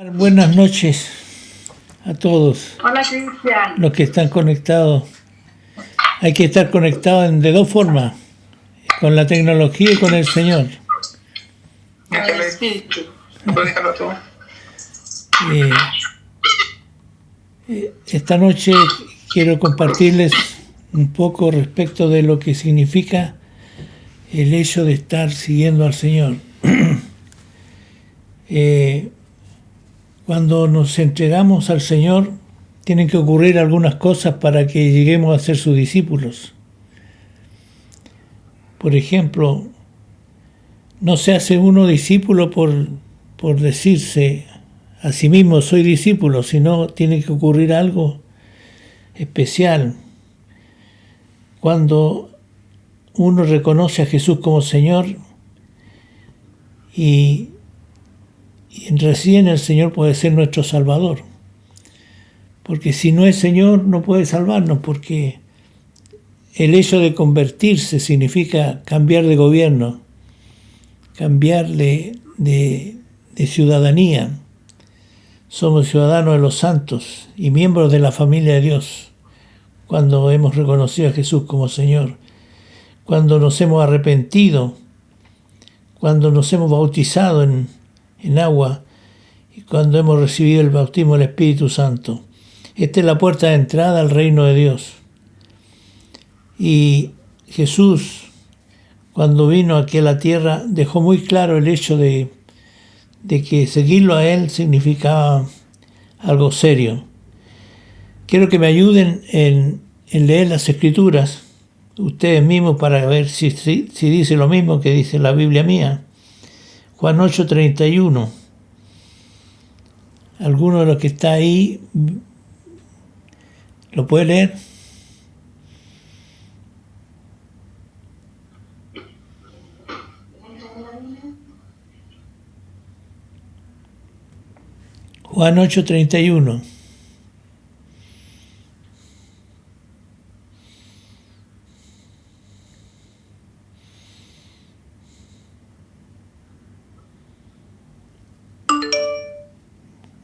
Buenas noches a todos Hola, Cristian. los que están conectados. Hay que estar conectados de dos formas, con la tecnología y con el Señor. Con el espíritu. ¿Puedes dejarlo tú? Esta noche quiero compartirles un poco respecto de lo que significa el hecho de estar siguiendo al Señor. Cuando nos entregamos al Señor, tienen que ocurrir algunas cosas para que lleguemos a ser sus discípulos. Por ejemplo, no se hace uno discípulo por decirse a sí mismo soy discípulo, sino tiene que ocurrir algo especial. Cuando uno reconoce a Jesús como Señor y recién el Señor puede ser nuestro Salvador. Porque si no es Señor no puede salvarnos, porque el hecho de convertirse significa cambiar de gobierno, cambiar de ciudadanía. Somos ciudadanos de los santos y miembros de la familia de Dios cuando hemos reconocido a Jesús como Señor, cuando nos hemos arrepentido, cuando nos hemos bautizado en agua y cuando hemos recibido el bautismo del Espíritu Santo. Esta es la puerta de entrada al reino de Dios. Y Jesús, cuando vino aquí a la tierra, dejó muy claro el hecho de que seguirlo a Él significaba algo serio. Quiero que me ayuden en leer las Escrituras, ustedes mismos, para ver si dice lo mismo que dice la Biblia mía. Juan 8:31. ¿Alguno de los que está ahí lo puede leer? Juan 8:31.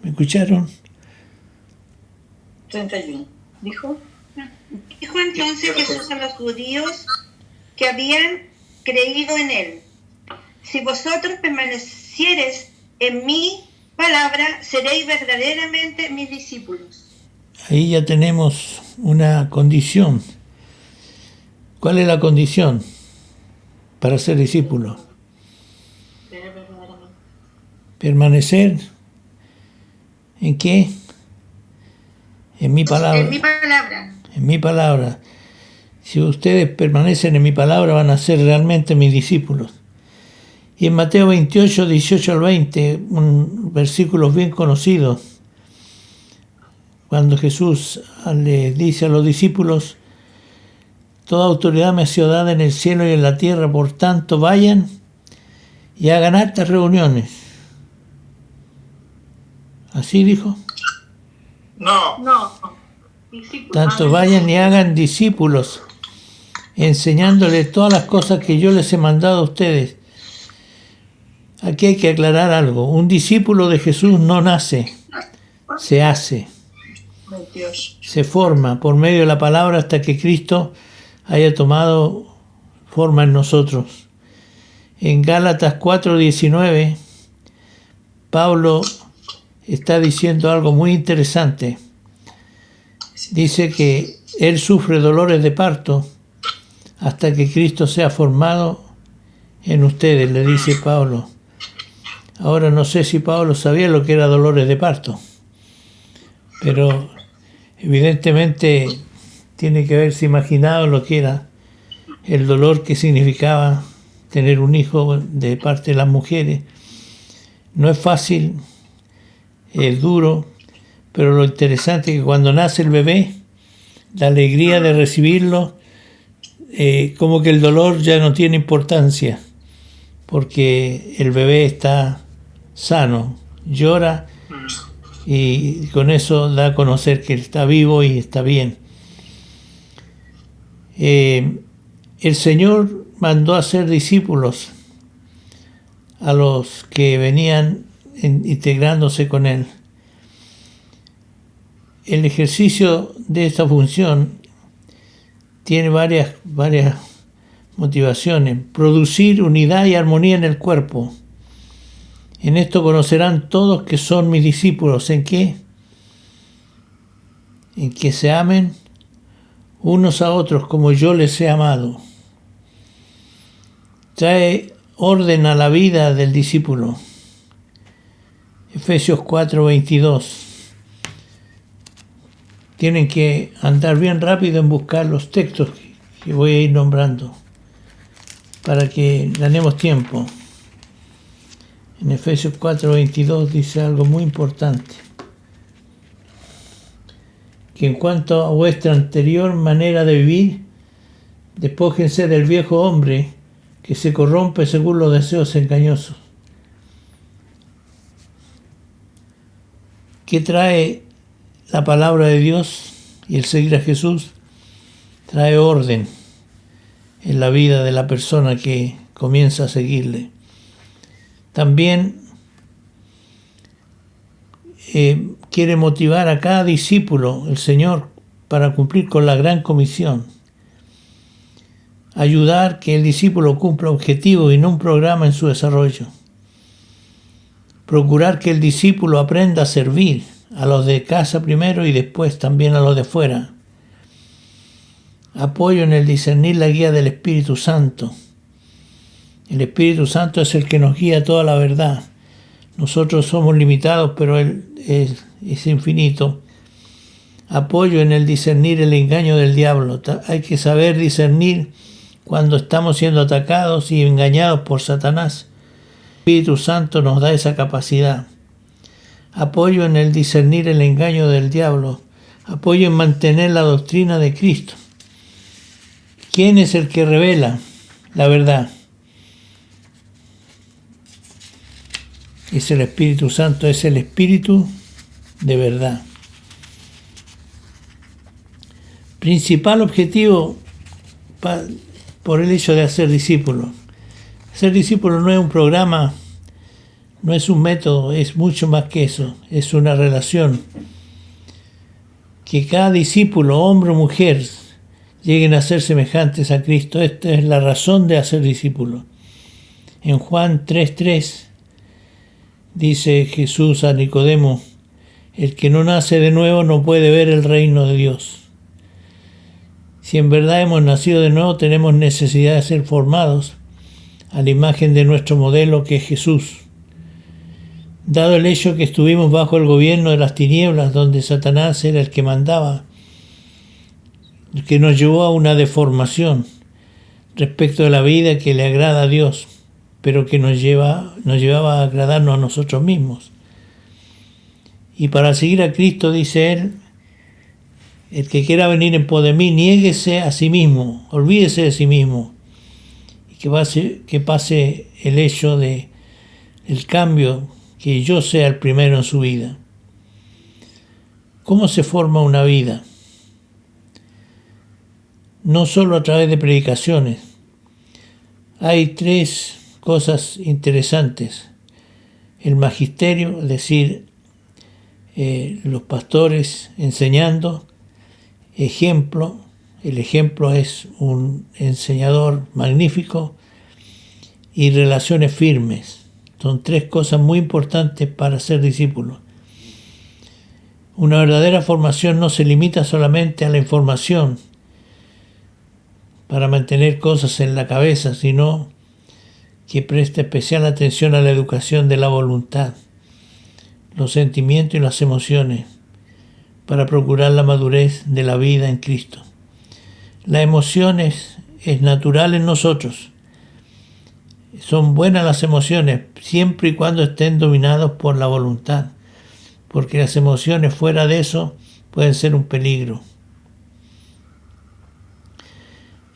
¿Me escucharon? 31. ¿Dijo? Dijo entonces Jesús a los judíos que habían creído en él: si vosotros permaneciereis en mi palabra, seréis verdaderamente mis discípulos. Ahí ya tenemos una condición. ¿Cuál es la condición para ser discípulo? Permanecer. ¿En qué? En mi palabra. En mi palabra. En mi palabra. Si ustedes permanecen en mi palabra, van a ser realmente mis discípulos. Y en Mateo 28, 18 al 20, un versículo bien conocido, cuando Jesús le dice a los discípulos: toda autoridad me ha sido dada en el cielo y en la tierra, por tanto vayan y hagan hartas reuniones. ¿Así dijo? No. Discípulos. Tanto vayan y hagan discípulos, enseñándoles todas las cosas que yo les he mandado a ustedes. Aquí hay que aclarar algo. Un discípulo de Jesús no nace, se hace. Dios. Se forma por medio de la palabra hasta que Cristo haya tomado forma en nosotros. En Gálatas 4:19, Pablo está diciendo algo muy interesante. Dice que él sufre dolores de parto hasta que Cristo sea formado en ustedes, le dice Pablo. Ahora no sé si Pablo sabía lo que era dolores de parto, pero evidentemente tiene que haberse imaginado lo que era el dolor que significaba tener un hijo de parte de las mujeres. No es fácil, es duro, pero lo interesante es que cuando nace el bebé, la alegría de recibirlo, como que el dolor ya no tiene importancia, porque el bebé está sano, llora y con eso da a conocer que está vivo y está bien. El Señor mandó a hacer discípulos a los que venían integrándose con Él. El ejercicio de esta función tiene varias motivaciones. Producir unidad y armonía en el cuerpo. En esto conocerán todos que son mis discípulos. ¿En qué? En que se amen unos a otros como yo les he amado. Trae orden a la vida del discípulo. Efesios 4:22. Tienen que andar bien rápido en buscar los textos que voy a ir nombrando para que ganemos tiempo. En Efesios 4:22 dice algo muy importante. Que en cuanto a vuestra anterior manera de vivir, despójense del viejo hombre que se corrompe según los deseos engañosos. ¿Qué trae la palabra de Dios y el seguir a Jesús? Trae orden en la vida de la persona que comienza a seguirle. También quiere motivar a cada discípulo, el Señor, para cumplir con la gran comisión. Ayudar que el discípulo cumpla objetivos y no un programa en su desarrollo. Procurar que el discípulo aprenda a servir a los de casa primero y después también a los de fuera. Apoyo en el discernir la guía del Espíritu Santo. El Espíritu Santo es el que nos guía toda la verdad. Nosotros somos limitados, pero Él es infinito. Apoyo en el discernir el engaño del diablo. Hay que saber discernir cuando estamos siendo atacados y engañados por Satanás. El Espíritu Santo nos da esa capacidad. Apoyo en el discernir el engaño del diablo. Apoyo en mantener la doctrina de Cristo. ¿Quién es el que revela la verdad? Es el Espíritu Santo, es el Espíritu de verdad. Principal objetivo por el hecho de hacer discípulos. Ser discípulo no es un programa, no es un método, es mucho más que eso, es una relación. Que cada discípulo, hombre o mujer, lleguen a ser semejantes a Cristo. Esta es la razón de hacer discípulos. En Juan 3:3 dice Jesús a Nicodemo: el que no nace de nuevo no puede ver el reino de Dios. Si en verdad hemos nacido de nuevo, tenemos necesidad de ser formados a la imagen de nuestro modelo, que es Jesús. Dado el hecho que estuvimos bajo el gobierno de las tinieblas, donde Satanás era el que mandaba, que nos llevó a una deformación respecto de la vida que le agrada a Dios, pero que nos llevaba a agradarnos a nosotros mismos. Y para seguir a Cristo, dice Él, el que quiera venir en pos de mí, niéguese a sí mismo, olvídese de sí mismo, y que pase el hecho de el cambio, que yo sea el primero en su vida. ¿Cómo se forma una vida? No solo a través de predicaciones. Hay 3 cosas interesantes. El magisterio, es decir, los pastores enseñando. Ejemplo, el ejemplo es un enseñador magnífico. Y relaciones firmes. Son 3 cosas muy importantes para ser discípulo. Una verdadera formación no se limita solamente a la información para mantener cosas en la cabeza, sino que presta especial atención a la educación de la voluntad, los sentimientos y las emociones, para procurar la madurez de la vida en Cristo. Las emociones es natural en nosotros. Son buenas las emociones, siempre y cuando estén dominadas por la voluntad, porque las emociones fuera de eso pueden ser un peligro.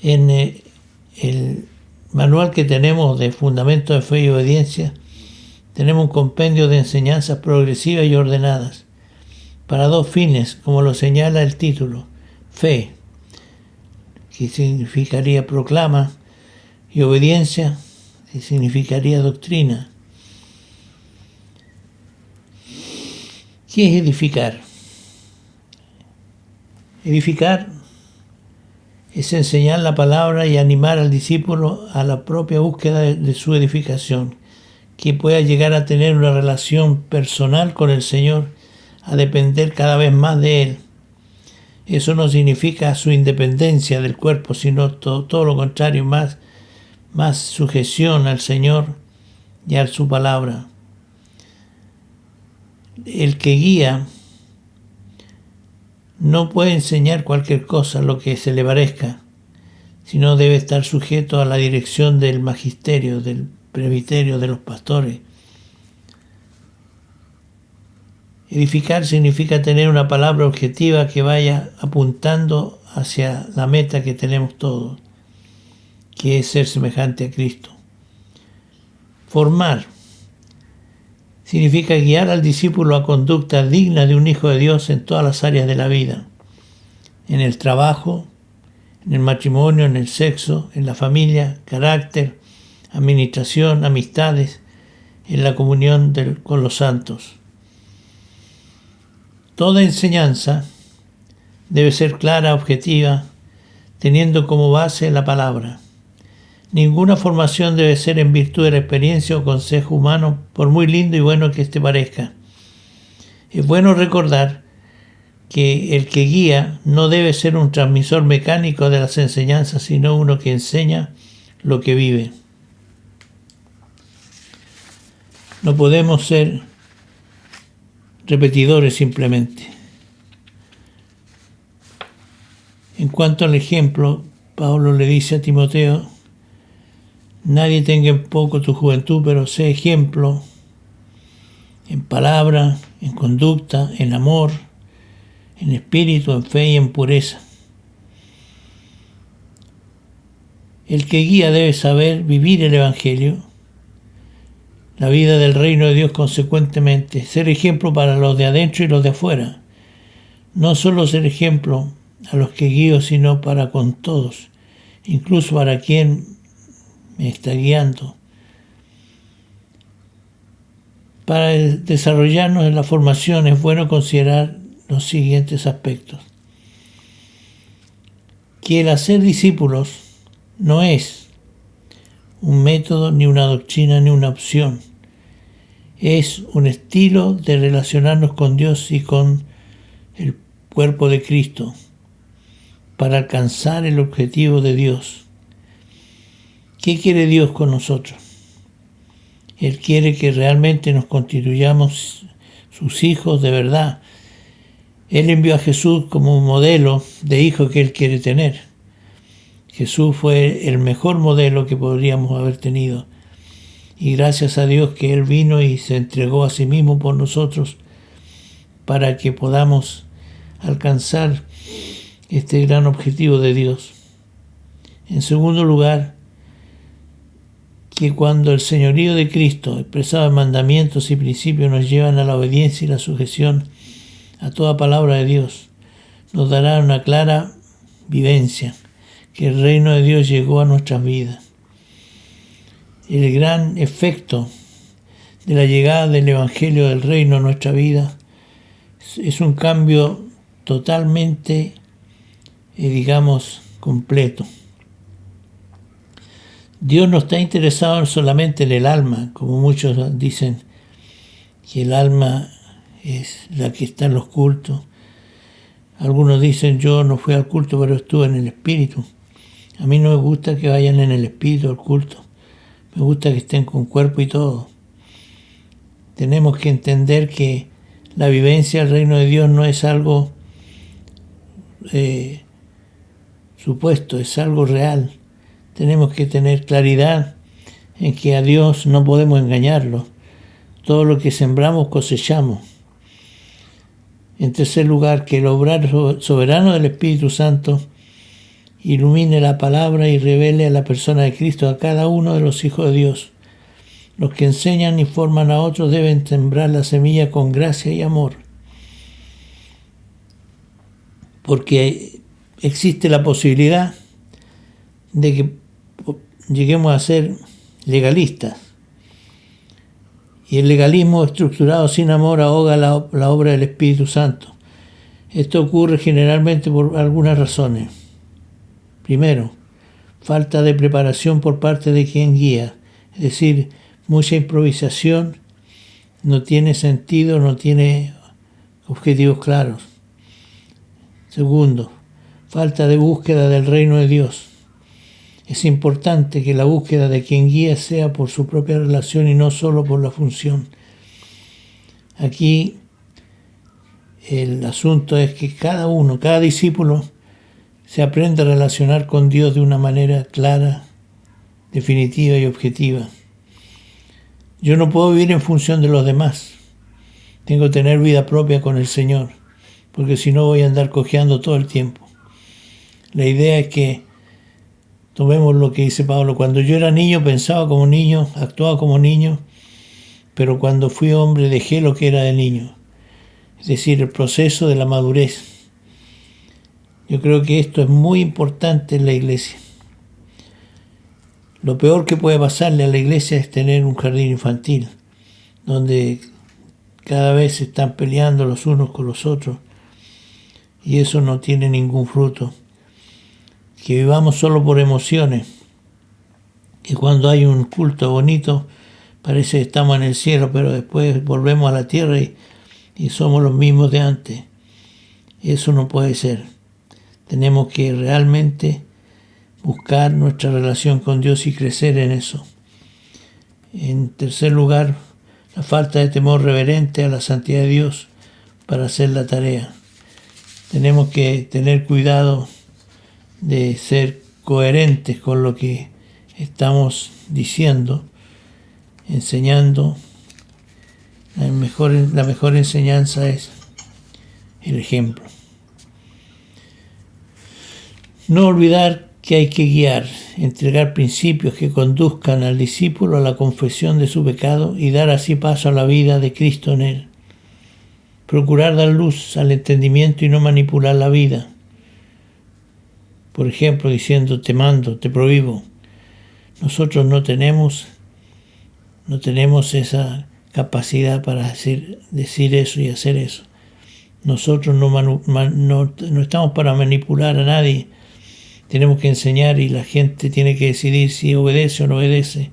En el manual que tenemos de Fundamentos de Fe y Obediencia, tenemos un compendio de enseñanzas progresivas y ordenadas, para 2 fines, como lo señala el título: fe, que significaría proclama, y obediencia, que significaría doctrina. ¿Qué es edificar? Edificar es enseñar la palabra y animar al discípulo a la propia búsqueda de su edificación, que pueda llegar a tener una relación personal con el Señor, a depender cada vez más de Él. Eso no significa su independencia del cuerpo, sino todo lo contrario, más sujeción al Señor y a su palabra. El que guía no puede enseñar cualquier cosa, lo que se le parezca, sino debe estar sujeto a la dirección del magisterio, del presbiterio, de los pastores. Edificar significa tener una palabra objetiva que vaya apuntando hacia la meta que tenemos todos, que es ser semejante a Cristo. Formar significa guiar al discípulo a conducta digna de un hijo de Dios en todas las áreas de la vida, en el trabajo, en el matrimonio, en el sexo, en la familia, carácter, administración, amistades, en la comunión con los santos. Toda enseñanza debe ser clara, objetiva, teniendo como base la palabra. Ninguna formación debe ser en virtud de la experiencia o consejo humano, por muy lindo y bueno que éste parezca. Es bueno recordar que el que guía no debe ser un transmisor mecánico de las enseñanzas, sino uno que enseña lo que vive. No podemos ser repetidores simplemente. En cuanto al ejemplo, Pablo le dice a Timoteo: nadie tenga en poco tu juventud, pero sé ejemplo en palabra, en conducta, en amor, en espíritu, en fe y en pureza. El que guía debe saber vivir el Evangelio, la vida del reino de Dios consecuentemente, ser ejemplo para los de adentro y los de afuera. No solo ser ejemplo a los que guío, sino para con todos, incluso para quien me está guiando. Para desarrollarnos en la formación es bueno considerar los siguientes aspectos. Que el hacer discípulos no es un método, ni una doctrina, ni una opción. Es un estilo de relacionarnos con Dios y con el cuerpo de Cristo para alcanzar el objetivo de Dios. ¿Qué quiere Dios con nosotros? Él quiere que realmente nos constituyamos sus hijos de verdad. Él envió a Jesús como un modelo de hijo que Él quiere tener. Jesús fue el mejor modelo que podríamos haber tenido. Y gracias a Dios que Él vino y se entregó a sí mismo por nosotros para que podamos alcanzar este gran objetivo de Dios. En segundo lugar, que cuando el señorío de Cristo, expresado en mandamientos y principios, nos llevan a la obediencia y la sujeción a toda palabra de Dios, nos dará una clara vivencia que el reino de Dios llegó a nuestras vidas. El gran efecto de la llegada del Evangelio del Reino a nuestra vida es un cambio totalmente, completo. Dios no está interesado solamente en el alma, como muchos dicen que el alma es la que está en los cultos. Algunos dicen: yo no fui al culto, pero estuve en el espíritu. A mí no me gusta que vayan en el espíritu al culto. Me gusta que estén con cuerpo y todo. Tenemos que entender que la vivencia del reino de Dios no es algo supuesto, es algo real. Tenemos que tener claridad en que a Dios no podemos engañarlo. Todo lo que sembramos cosechamos. En tercer lugar, que el obrar soberano del Espíritu Santo ilumine la palabra y revele a la persona de Cristo a cada uno de los hijos de Dios. Los que enseñan y forman a otros deben sembrar la semilla con gracia y amor. Porque existe la posibilidad de que lleguemos a ser legalistas Y el legalismo estructurado sin amor ahoga la obra del Espíritu Santo. Esto ocurre generalmente por algunas razones. Primero, falta de preparación por parte de quien guía, es decir, mucha improvisación, no tiene sentido, no tiene objetivos claros. Segundo, falta de búsqueda del reino de Dios. Es importante que la búsqueda de quien guía sea por su propia relación y no solo por la función. Aquí el asunto es que cada discípulo se aprende a relacionar con Dios de una manera clara, definitiva y objetiva. Yo no puedo vivir en función de los demás. Tengo que tener vida propia con el Señor, porque si no voy a andar cojeando todo el tiempo. La idea es que tomemos lo que dice Pablo. Cuando yo era niño pensaba como niño, actuaba como niño, pero cuando fui hombre dejé lo que era de niño. Es decir, el proceso de la madurez. Yo creo que esto es muy importante en la iglesia. Lo peor que puede pasarle a la iglesia es tener un jardín infantil, donde cada vez se están peleando los unos con los otros, y eso no tiene ningún fruto. Que vivamos solo por emociones, que cuando hay un culto bonito parece que estamos en el cielo, pero después volvemos a la tierra y somos los mismos de antes. Eso no puede ser. Tenemos que realmente buscar nuestra relación con Dios y crecer en eso. En tercer lugar, la falta de temor reverente a la santidad de Dios para hacer la tarea. Tenemos que tener cuidado de ser coherentes con lo que estamos diciendo, enseñando. La mejor enseñanza es el ejemplo. No olvidar que hay que guiar, entregar principios que conduzcan al discípulo a la confesión de su pecado y dar así paso a la vida de Cristo en él. Procurar dar luz al entendimiento y no manipular la vida. Por ejemplo, diciendo te mando, te prohíbo. Nosotros no tenemos esa capacidad para decir eso y hacer eso. Nosotros no estamos para manipular a nadie. Tenemos que enseñar y la gente tiene que decidir si obedece o no obedece.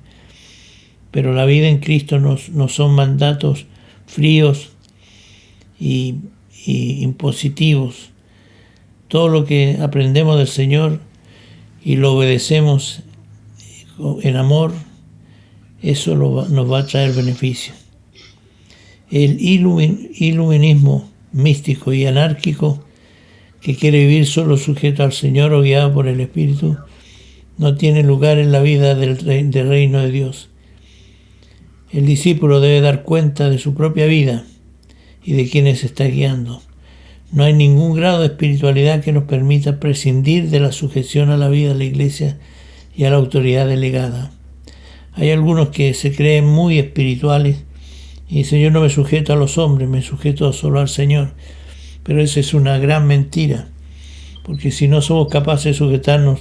Pero la vida en Cristo no son mandatos fríos y impositivos. Todo lo que aprendemos del Señor y lo obedecemos en amor, eso nos va a traer beneficio. El iluminismo místico y anárquico, que quiere vivir solo sujeto al Señor o guiado por el Espíritu, no tiene lugar en la vida del reino de Dios. El discípulo debe dar cuenta de su propia vida y de quienes está guiando. No hay ningún grado de espiritualidad que nos permita prescindir de la sujeción a la vida de la iglesia y a la autoridad delegada. Hay algunos que se creen muy espirituales y dicen yo no me sujeto a los hombres, me sujeto solo al Señor. Pero esa es una gran mentira, porque si no somos capaces de sujetarnos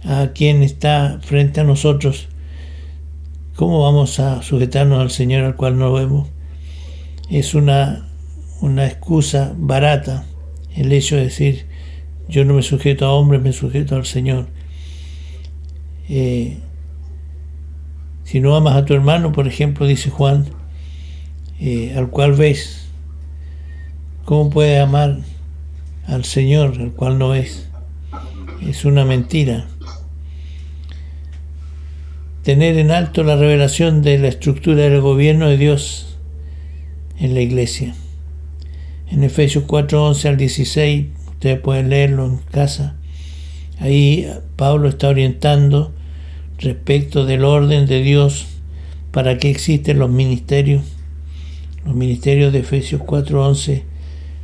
a quien está frente a nosotros, ¿cómo vamos a sujetarnos al Señor al cual no vemos? Es una excusa barata el hecho de decir yo no me sujeto a hombres, me sujeto al Señor. Si no amas a tu hermano, por ejemplo, dice Juan, al cual ves, ¿cómo puedes amar al Señor al cual no ves? Es una mentira. Tener en alto la revelación de la estructura del gobierno de Dios en la iglesia. En Efesios 4:11 al 16, ustedes pueden leerlo en casa. Ahí Pablo está orientando respecto del orden de Dios para qué existen los ministerios. Los ministerios de Efesios 4:11,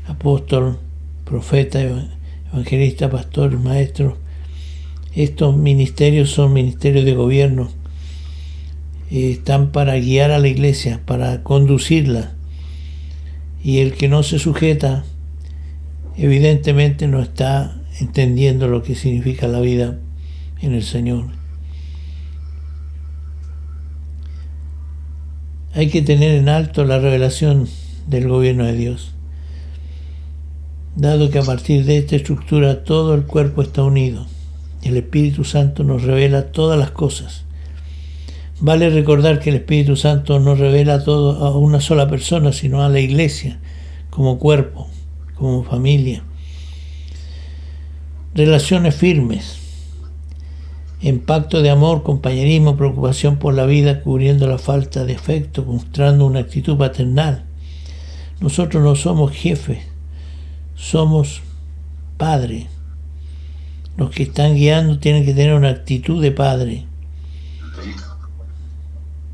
apóstol, profeta, evangelista, pastor, maestro. Estos ministerios son ministerios de gobierno. Están para guiar a la iglesia, para conducirla. Y el que no se sujeta, evidentemente no está entendiendo lo que significa la vida en el Señor. Hay que tener en alto la revelación del gobierno de Dios, dado que a partir de esta estructura todo el cuerpo está unido. El Espíritu Santo nos revela todas las cosas. Vale recordar que el Espíritu Santo no revela todo a una sola persona, sino a la iglesia, como cuerpo, como familia. Relaciones firmes, en pacto de amor, compañerismo, preocupación por la vida, cubriendo la falta de afecto, mostrando una actitud paternal. Nosotros no somos jefes, somos padres. Los que están guiando tienen que tener una actitud de padre.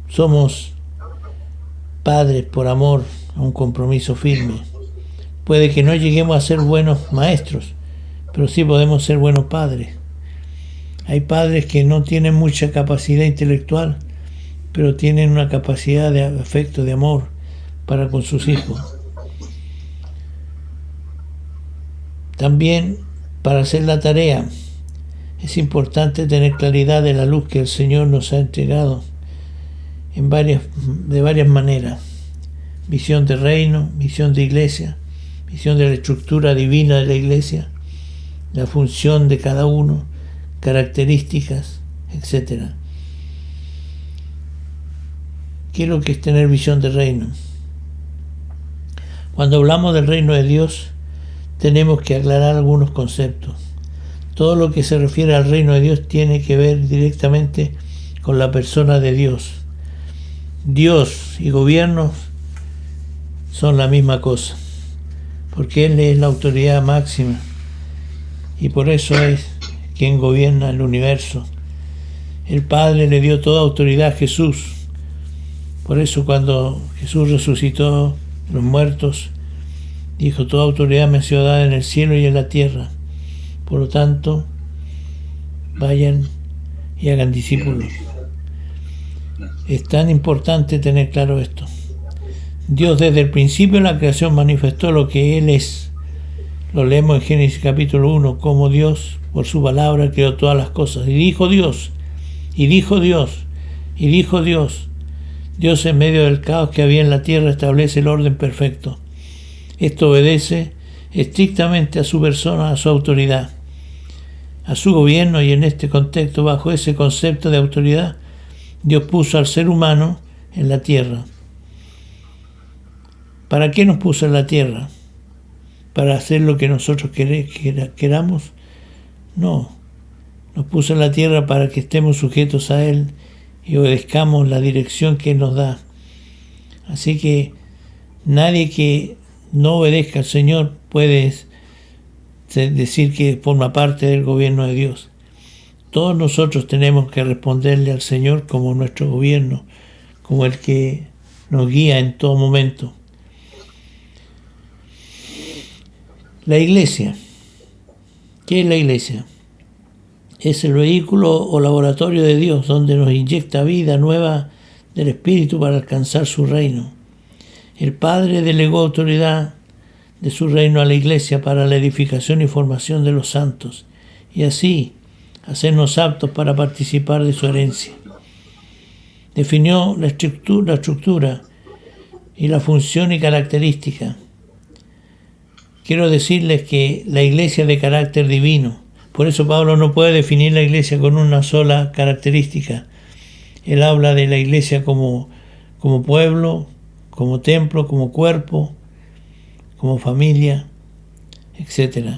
Somos padres por amor, a un compromiso firme. Puede que no lleguemos a ser buenos maestros, pero sí podemos ser buenos padres. Hay padres que no tienen mucha capacidad intelectual, pero tienen una capacidad de afecto, de amor para con sus hijos. También para hacer la tarea es importante tener claridad de la luz que el Señor nos ha entregado de varias maneras. Visión de reino, visión de iglesia, visión de la estructura divina de la iglesia, la función de cada uno, características, etc. ¿Qué es lo que es tener visión de reino? Cuando hablamos del reino de Dios, tenemos que aclarar algunos conceptos. Todo lo que se refiere al reino de Dios tiene que ver directamente con la persona de Dios. Dios y gobiernos son la misma cosa, porque Él es la autoridad máxima y por eso es quien gobierna el universo. El Padre le dio toda autoridad a Jesús. Por eso cuando Jesús resucitó los muertos, dijo: toda autoridad me ha sido dada en el cielo y en la tierra. Por lo tanto, vayan y hagan discípulos. Es tan importante tener claro esto. Dios desde el principio de la creación manifestó lo que Él es. Lo leemos en Génesis capítulo 1, como Dios, por su palabra, creó todas las cosas. Y dijo Dios, y dijo Dios, y dijo Dios. Dios, en medio del caos que había en la tierra, establece el orden perfecto. Esto obedece estrictamente a su persona, a su autoridad, a su gobierno, y en este contexto, bajo ese concepto de autoridad, Dios puso al ser humano en la tierra. ¿Para qué nos puso en la tierra? ¿Para hacer lo que nosotros queramos? No. Nos puso en la tierra para que estemos sujetos a Él y obedezcamos la dirección que Él nos da. Así que nadie que no obedezca al Señor puede decir que forma parte del gobierno de Dios. Todos nosotros tenemos que responderle al Señor como nuestro gobierno, como el que nos guía en todo momento. La iglesia. ¿Qué es la iglesia? Es el vehículo o laboratorio de Dios donde nos inyecta vida nueva del Espíritu para alcanzar su reino. El Padre delegó autoridad de su reino a la iglesia para la edificación y formación de los santos, y así hacernos aptos para participar de su herencia. Definió la estructura y la función y característica. Quiero decirles que la iglesia es de carácter divino. Por eso Pablo no puede definir la iglesia con una sola característica. Él habla de la iglesia como pueblo, como templo, como cuerpo, como familia, etc.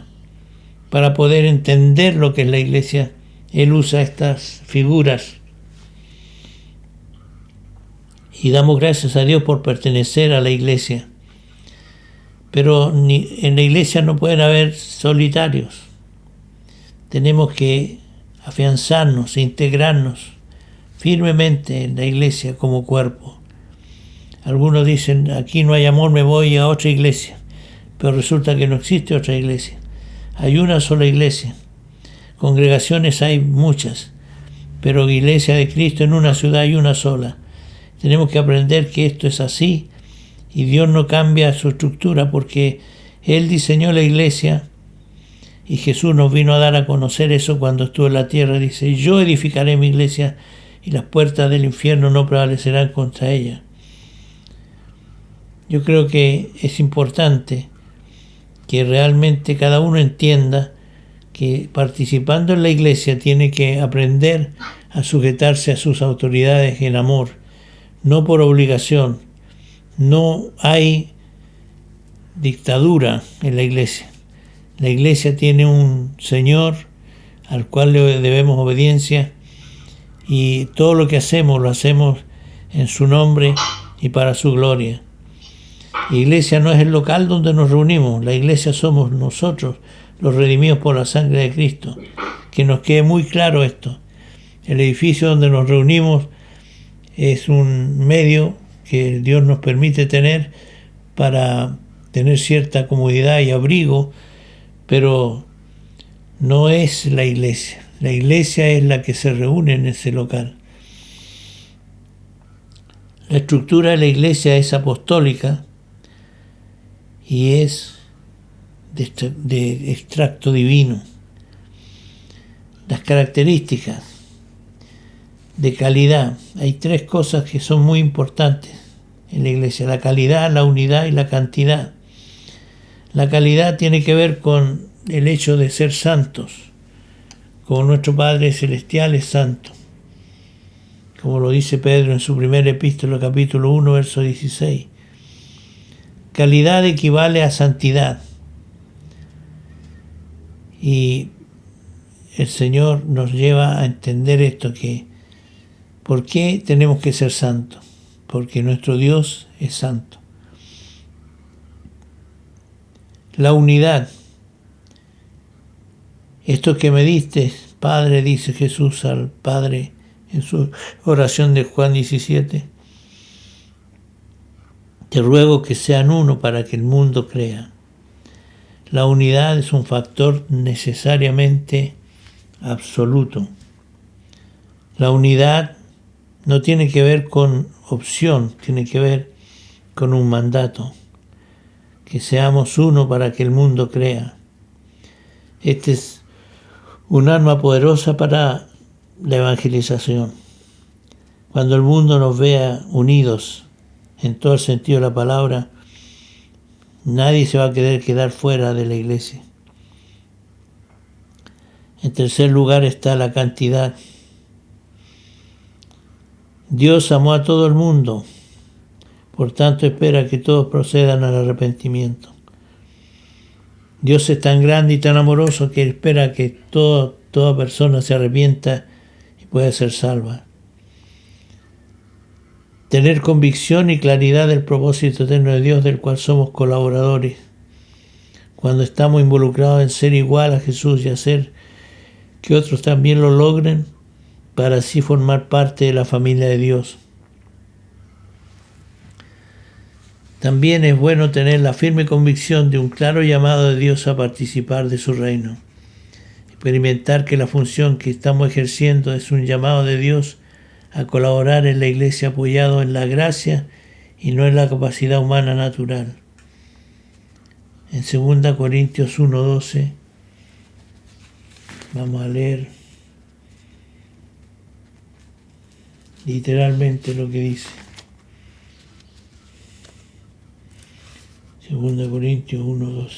Para poder entender lo que es la iglesia, él usa estas figuras. Y damos gracias a Dios por pertenecer a la iglesia. Pero en la iglesia no pueden haber solitarios. Tenemos que afianzarnos e integrarnos firmemente en la iglesia como cuerpo. Algunos dicen: aquí no hay amor, me voy a otra iglesia. Pero resulta que no existe otra iglesia. Hay una sola iglesia. Congregaciones hay muchas, pero iglesia de Cristo en una ciudad hay una sola. Tenemos que aprender que esto es así y Dios no cambia su estructura porque Él diseñó la iglesia y Jesús nos vino a dar a conocer eso cuando estuvo en la tierra. Dice: yo edificaré mi iglesia y las puertas del infierno no prevalecerán contra ella. yo creo que es importante que realmente cada uno entienda que participando en la iglesia tiene que aprender a sujetarse a sus autoridades en amor, no por obligación. No hay dictadura en la iglesia. La iglesia tiene un Señor al cual le debemos obediencia, y todo lo que hacemos lo hacemos en su nombre y para su gloria. La iglesia no es el local donde nos reunimos, la iglesia somos nosotros, los redimidos por la sangre de Cristo. Que nos quede muy claro esto. El edificio donde nos reunimos es un medio que Dios nos permite tener para tener cierta comodidad y abrigo, pero no es la iglesia. La iglesia es la que se reúne en ese local. La estructura de la iglesia es apostólica y es de extracto divino. Las características de calidad. Hay tres cosas que son muy importantes en la iglesia: la calidad, la unidad y la cantidad. La calidad tiene que ver con el hecho de ser santos, como nuestro Padre Celestial es santo, como lo dice Pedro en su primera epístola, capítulo 1, verso 16. Calidad equivale a santidad. Y el Señor nos lleva a entender esto, que ¿por qué tenemos que ser santos? Porque nuestro Dios es santo. La unidad. Esto que me diste, Padre, dice Jesús al Padre en su oración de Juan 17, te ruego que sean uno para que el mundo crea. La unidad es un factor necesariamente absoluto. La unidad no tiene que ver con opción, tiene que ver con un mandato. Que seamos uno para que el mundo crea. Este es un arma poderosa para la evangelización. Cuando el mundo nos vea unidos en todo el sentido de la palabra, nadie se va a querer quedar fuera de la iglesia. En tercer lugar está la cantidad. Dios amó a todo el mundo, por tanto espera que todos procedan al arrepentimiento. Dios es tan grande y tan amoroso que espera que toda persona se arrepienta y pueda ser salva. Tener convicción y claridad del propósito eterno de Dios, del cual somos colaboradores. Cuando estamos involucrados en ser igual a Jesús y hacer que otros también lo logren, para así formar parte de la familia de Dios. También es bueno tener la firme convicción de un claro llamado de Dios a participar de su reino. Experimentar que la función que estamos ejerciendo es un llamado de Dios a colaborar en la iglesia apoyado en la gracia y no en la capacidad humana natural. En 2 Corintios 1:12 vamos a leer literalmente lo que dice. 2 Corintios 1:12.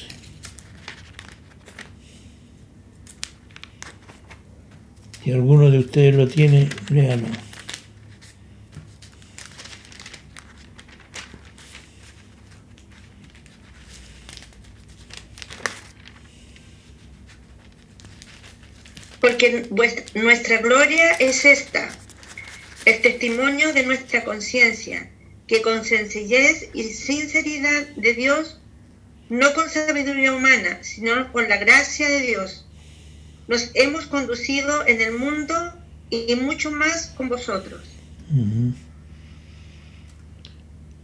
Si alguno de ustedes lo tiene, léalo. Porque nuestra gloria es esta, el testimonio de nuestra conciencia, que con sencillez y sinceridad de Dios, no con sabiduría humana, sino con la gracia de Dios, nos hemos conducido en el mundo y mucho más con vosotros.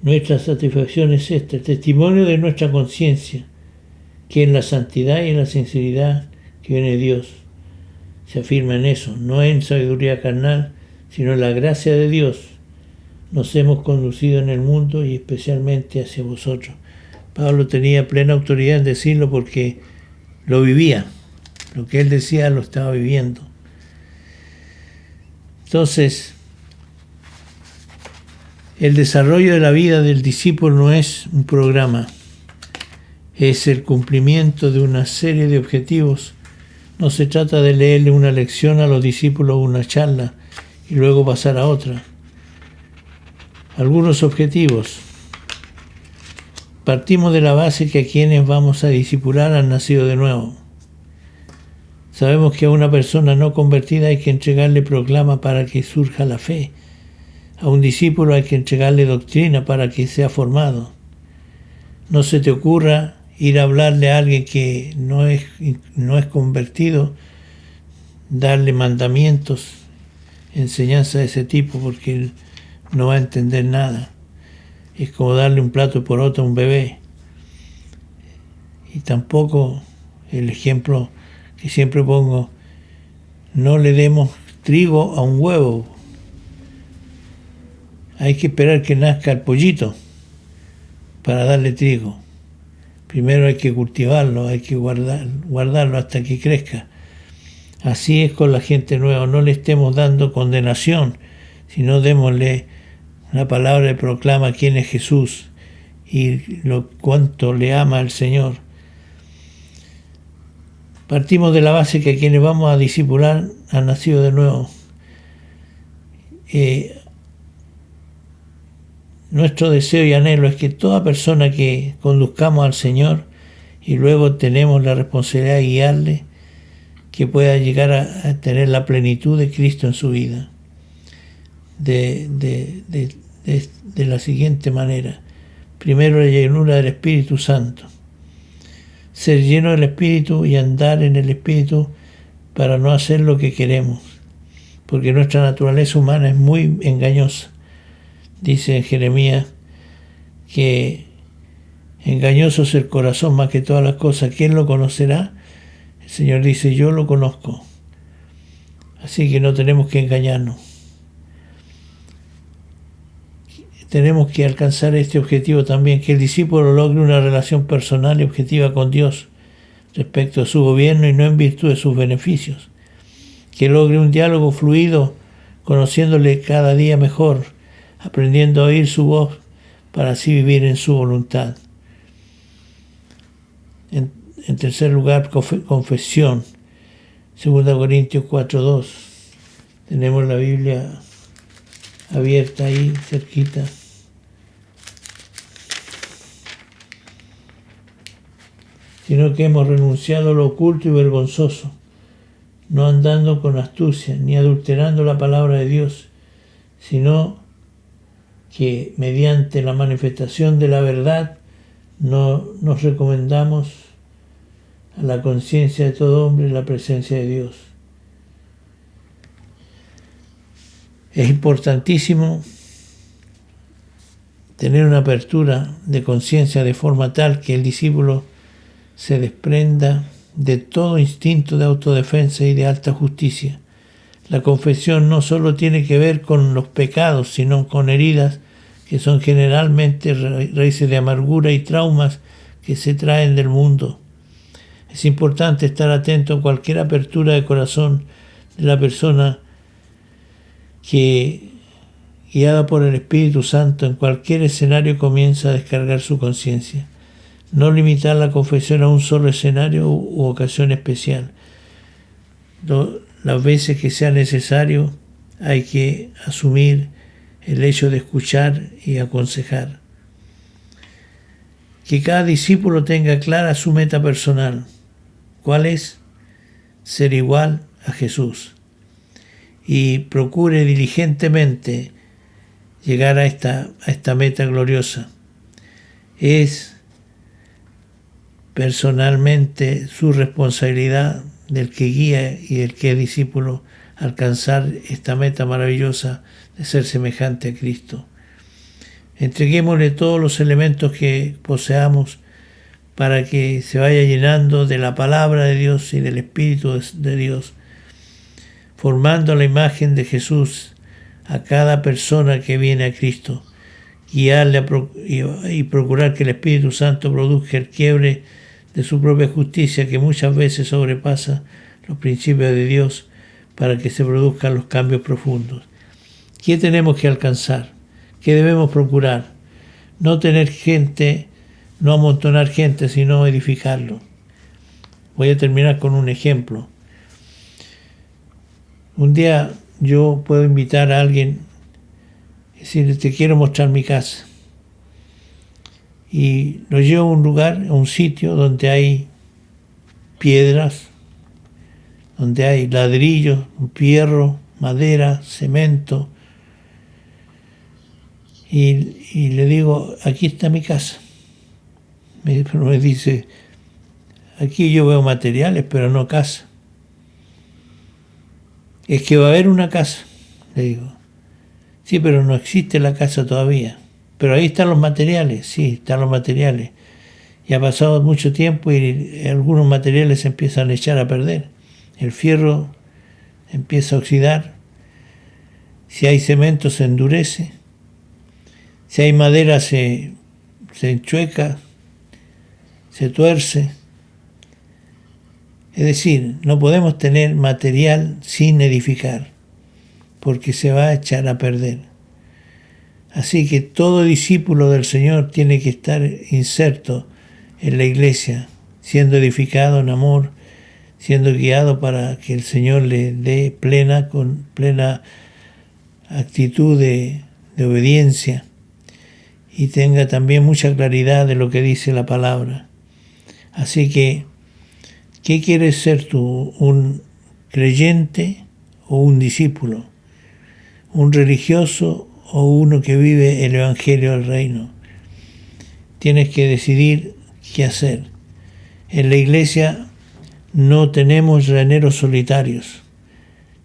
Nuestra satisfacción es esta, el testimonio de nuestra conciencia, que en la santidad y en la sinceridad que viene de Dios se afirma en eso, no en sabiduría carnal, sino en la gracia de Dios. Nos hemos conducido en el mundo y especialmente hacia vosotros. Pablo tenía plena autoridad en decirlo porque lo vivía. Lo que él decía lo estaba viviendo. Entonces, El desarrollo de la vida del discípulo no es un programa, es el cumplimiento de una serie de objetivos. No se trata de leerle una lección a los discípulos o una charla y luego pasar a otra. Algunos objetivos. Partimos de la base que a quienes vamos a discipular han nacido de nuevo. Sabemos que a una persona no convertida hay que entregarle proclama para que surja la fe. A un discípulo hay que entregarle doctrina para que sea formado. No se te ocurra ir a hablarle a alguien que no es convertido, darle mandamientos, enseñanza de ese tipo, porque él no va a entender nada. Es como darle un plato por otro a un bebé. Y tampoco, el ejemplo que siempre pongo, no le demos trigo a un huevo. Hay que esperar que nazca el pollito para darle trigo. Primero hay que cultivarlo, hay que guardarlo hasta que crezca. Así es con la gente nueva. No le estemos dando condenación, sino démosle una palabra que proclama quién es Jesús y cuánto le ama al Señor. Partimos de la base que a quienes vamos a discipular han nacido de nuevo. Nuestro deseo y anhelo es que toda persona que conduzcamos al Señor y luego tenemos la responsabilidad de guiarle, que pueda llegar a tener la plenitud de Cristo en su vida. De la siguiente manera. Primero, la llenura del Espíritu Santo. Ser lleno del Espíritu y andar en el Espíritu para no hacer lo que queremos, porque nuestra naturaleza humana es muy engañosa. Dice en Jeremías que engañoso es el corazón más que todas las cosas. ¿Quién lo conocerá? El Señor dice, yo lo conozco. Así que no tenemos que engañarnos. Tenemos que alcanzar este objetivo también, que el discípulo logre una relación personal y objetiva con Dios respecto a su gobierno y no en virtud de sus beneficios. Que logre un diálogo fluido, conociéndole cada día mejor, aprendiendo a oír su voz para así vivir en su voluntad. En tercer lugar, confesión. 2 Corintios 4:2. Tenemos la Biblia abierta ahí, cerquita. Sino que hemos renunciado a lo oculto y vergonzoso, no andando con astucia, ni adulterando la palabra de Dios, sino que mediante la manifestación de la verdad nos recomendamos a la conciencia de todo hombre la presencia de Dios. Es importantísimo tener una apertura de conciencia de forma tal que el discípulo se desprenda de todo instinto de autodefensa y de alta justicia. La confesión no solo tiene que ver con los pecados, sino con heridas que son generalmente raíces de amargura y traumas que se traen del mundo. Es importante estar atento a cualquier apertura de corazón de la persona que, guiada por el Espíritu Santo, en cualquier escenario comienza a descargar su conciencia. No limitar la confesión a un solo escenario u ocasión especial. Las veces que sea necesario hay que asumir el hecho de escuchar y aconsejar. Que cada discípulo tenga clara su meta personal. ¿Cuál es? Ser igual a Jesús. Y procure diligentemente llegar a esta meta gloriosa. Es personalmente su responsabilidad del que guía y del que es discípulo alcanzar esta meta maravillosa de ser semejante a Cristo. Entreguémosle todos los elementos que poseamos para que se vaya llenando de la palabra de Dios y del Espíritu de Dios, formando la imagen de Jesús a cada persona que viene a Cristo, guiarle y procurar que el Espíritu Santo produzca el quiebre de su propia justicia, que muchas veces sobrepasa los principios de Dios, para que se produzcan los cambios profundos. ¿Qué tenemos que alcanzar? que debemos procurar. No tener gente, no amontonar gente, sino edificarlo. Voy a terminar con un ejemplo. Un día yo puedo invitar a alguien y decirle, te quiero mostrar mi casa. Y lo llevo a un lugar, a un sitio donde hay piedras, donde hay ladrillos, fierro, madera, cemento. Y le digo, aquí está mi casa. Pero me dice, aquí yo veo materiales, pero no casa. Es que va a haber una casa, le digo. Sí, pero no existe la casa todavía. Pero ahí están los materiales, sí, están los materiales. Y ha pasado mucho tiempo y algunos materiales se empiezan a echar a perder. El fierro empieza a oxidar. Si hay cemento se endurece. Si hay madera se enchueca, se tuerce. Es decir, no podemos tener material sin edificar, porque se va a echar a perder. Así que todo discípulo del Señor tiene que estar inserto en la iglesia, siendo edificado en amor, siendo guiado para que el Señor le dé con plena actitud de obediencia y tenga también mucha claridad de lo que dice la palabra. Así que, ¿qué quieres ser tú? ¿Un creyente o un discípulo? ¿Un religioso o uno que vive el Evangelio del Reino? Tienes que decidir qué hacer. En la iglesia no tenemos raneros solitarios.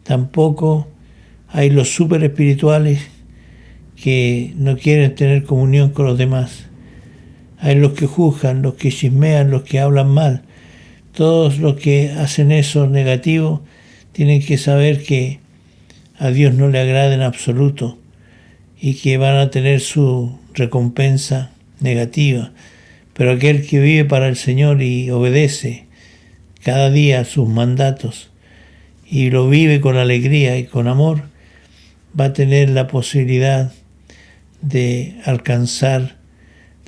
Tampoco hay los super espirituales que no quieren tener comunión con los demás. Hay los que juzgan, los que chismean, los que hablan mal. Todos los que hacen eso negativo tienen que saber que a Dios no le agrada en absoluto y que van a tener su recompensa negativa. Pero aquel que vive para el Señor y obedece cada día sus mandatos y lo vive con alegría y con amor, va a tener la posibilidad de alcanzar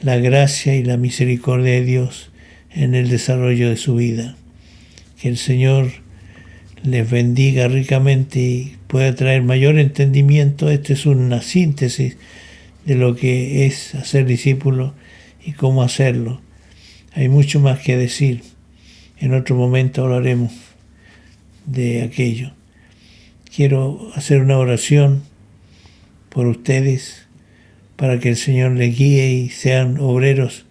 la gracia y la misericordia de Dios en el desarrollo de su vida. Que el Señor les bendiga ricamente y pueda traer mayor entendimiento. Esta es una síntesis de lo que es hacer discípulo y cómo hacerlo. Hay mucho más que decir. En otro momento hablaremos de aquello. Quiero hacer una oración por ustedes para que el Señor les guíe y sean obreros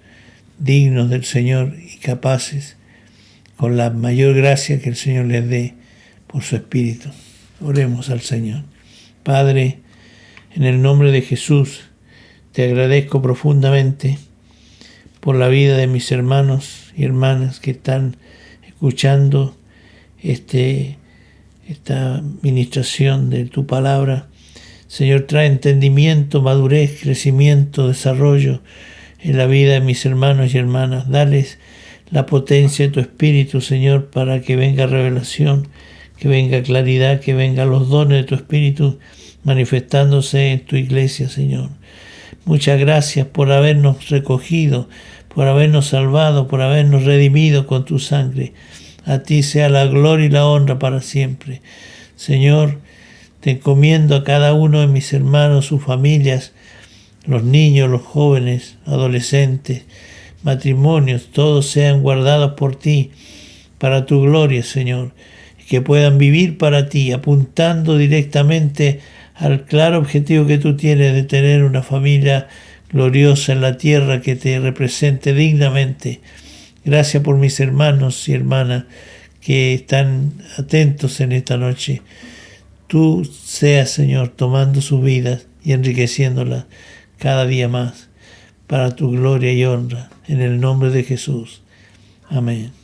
dignos del Señor y capaces con la mayor gracia que el Señor les dé por su Espíritu. Oremos al Señor. Padre, en el nombre de Jesús, te agradezco profundamente por la vida de mis hermanos y hermanas que están escuchando esta ministración de tu palabra. Señor, trae entendimiento, madurez, crecimiento, desarrollo en la vida de mis hermanos y hermanas. Dales la potencia de tu Espíritu, Señor, para que venga revelación, que venga claridad, que vengan los dones de tu Espíritu manifestándose en tu iglesia, Señor. Muchas gracias por habernos recogido, por habernos salvado, por habernos redimido con tu sangre. A ti sea la gloria y la honra para siempre. Señor, te encomiendo a cada uno de mis hermanos, sus familias, los niños, los jóvenes, adolescentes, matrimonios, todos sean guardados por ti, para tu gloria, Señor, y que puedan vivir para ti, apuntando directamente al claro objetivo que tú tienes de tener una familia gloriosa en la tierra que te represente dignamente. Gracias por mis hermanos y hermanas que están atentos en esta noche. Tú seas, Señor, tomando sus vidas y enriqueciéndolas cada día más para tu gloria y honra. En el nombre de Jesús. Amén.